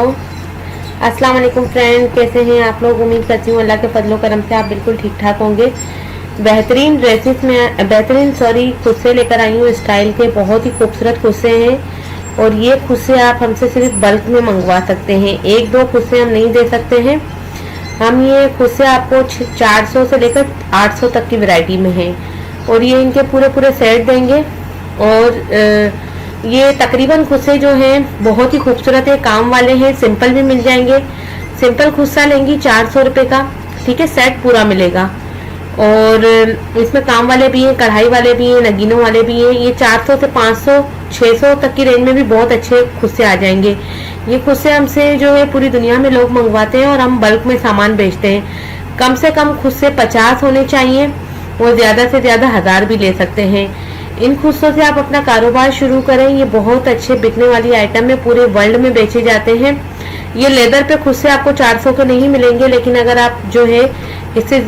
अस्सलाम वालेकुम फ्रेंड, कैसे हैं आप लोग। उम्मीद करती हूँ अल्लाह के फजलो करम से आप बिल्कुल ठीक ठाक होंगे। बेहतरीन ड्रेसेस में खुस्से लेकर आई हूँ। स्टाइल के बहुत ही खूबसूरत खुस्से हैं और ये खुस्से आप हमसे सिर्फ बल्क में मंगवा सकते हैं। एक दो खुस्से हम नहीं दे सकते हैं। हम ये खुस्से आपको 400 से लेकर 800 तक की वैरायटी में हैं और ये इनके पूरे पूरे सेट देंगे। और ये तकरीबन खुस्से जो हैं बहुत ही खूबसूरत है, काम वाले हैं, सिंपल भी मिल जाएंगे। सिंपल खुस्सा लेंगी 400 रुपये का, ठीक है, सेट पूरा मिलेगा। और इसमें काम वाले भी हैं, कढ़ाई वाले भी हैं, नगीनों वाले भी हैं। ये 400 से 500 600 तक की रेंज में भी बहुत अच्छे खुस्से आ जाएंगे। ये खुस्से हमसे जो है पूरी दुनिया में लोग मंगवाते हैं और हम बल्क में सामान बेचते हैं। कम से कम खुस्से 50 होने चाहिए और ज़्यादा से ज़्यादा 1000 भी ले सकते हैं। इन खुस्सों से आप अपना कारोबार शुरू करें। ये बहुत अच्छे बिकने वाली आइटम है, पूरे वर्ल्ड में बेचे जाते हैं। ये लेदर पे खुस्से आपको 400 के नहीं मिलेंगे, लेकिन अगर आप जो है इससे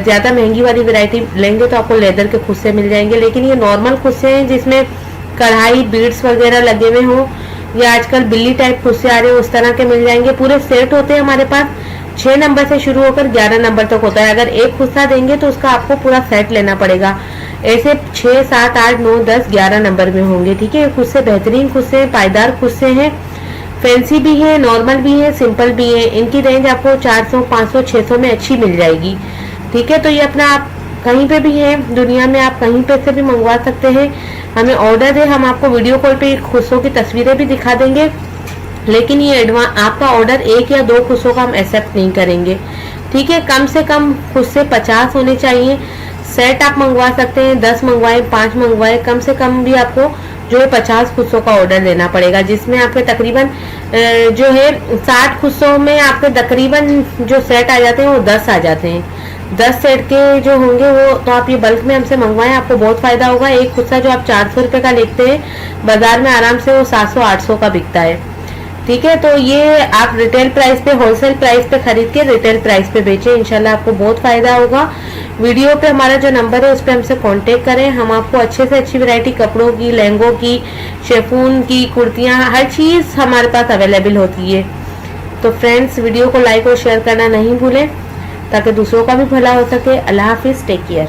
ज़्यादा महंगी वाली वैरायटी लेंगे तो आपको लेदर के खुस्से मिल जाएंगे। लेकिन ये नॉर्मल खुस्से हैं जिसमें कढ़ाई बीड्स वगैरह लगे हुए हों, या आजकल बिल्ली टाइप खुस्से आ रहे हैं, उस तरह के मिल जाएंगे। पूरे सेट होते हैं हमारे पास, 6 नंबर से शुरू होकर 11 नंबर तक होता है। अगर एक खुस्सा देंगे तो उसका आपको पूरा सेट लेना पड़ेगा। ऐसे 6, 7, 8, 9, 10, 11 नंबर में होंगे, ठीक है। खुस्से बेहतरीन खुस्से हैं, पायदार खुस्से हैं, फैंसी भी है, नॉर्मल भी है, सिंपल भी है। इनकी रेंज आपको 400, 500, 600 में अच्छी मिल जाएगी, ठीक है। तो ये अपना आप कहीं पे भी है दुनिया में, आप कहीं पे से भी मंगवा सकते हैं। हमें ऑर्डर है, हम आपको वीडियो कॉल पे खुस्सों की तस्वीरें भी दिखा देंगे, लेकिन ये आपका ऑर्डर 1 या 2 खुस्सों का हम एक्सेप्ट नहीं करेंगे, ठीक है। कम से कम खुस्से 50 होने चाहिए। सेट आप मंगवा सकते हैं, 10 मंगवाए, 5 मंगवाए, कम से कम भी आपको जो है 50 खुस्सों का ऑर्डर देना पड़ेगा, जिसमें आपके तकरीबन जो है 60 खुस्सों में आपके तकरीबन जो सेट आ जाते हैं वो 10 आ जाते हैं। 10 सेट के जो होंगे वो तो आप ये बल्क में हमसे मंगवाएं, आपको बहुत फायदा होगा। एक खुस्सा जो आप 400 रुपये का लेते हैं, बाजार में आराम से वो 700, 800 का बिकता है, ठीक है। तो ये आप रिटेल प्राइस पे, होलसेल प्राइस पे खरीद के रिटेल प्राइस पे बेचें, इंशाल्लाह आपको बहुत फायदा होगा। वीडियो पे हमारा जो नंबर है उस पर हमसे कांटेक्ट करें। हम आपको अच्छे से अच्छी वैरायटी कपड़ों की, लहंगों की, शेफून की, कुर्तियां, हर चीज़ हमारे पास अवेलेबल होती है। तो फ्रेंड्स, वीडियो को लाइक और शेयर करना नहीं भूलें ताकि दूसरों का भी भला हो सके। अल्लाह हाफिज़, टेक केयर।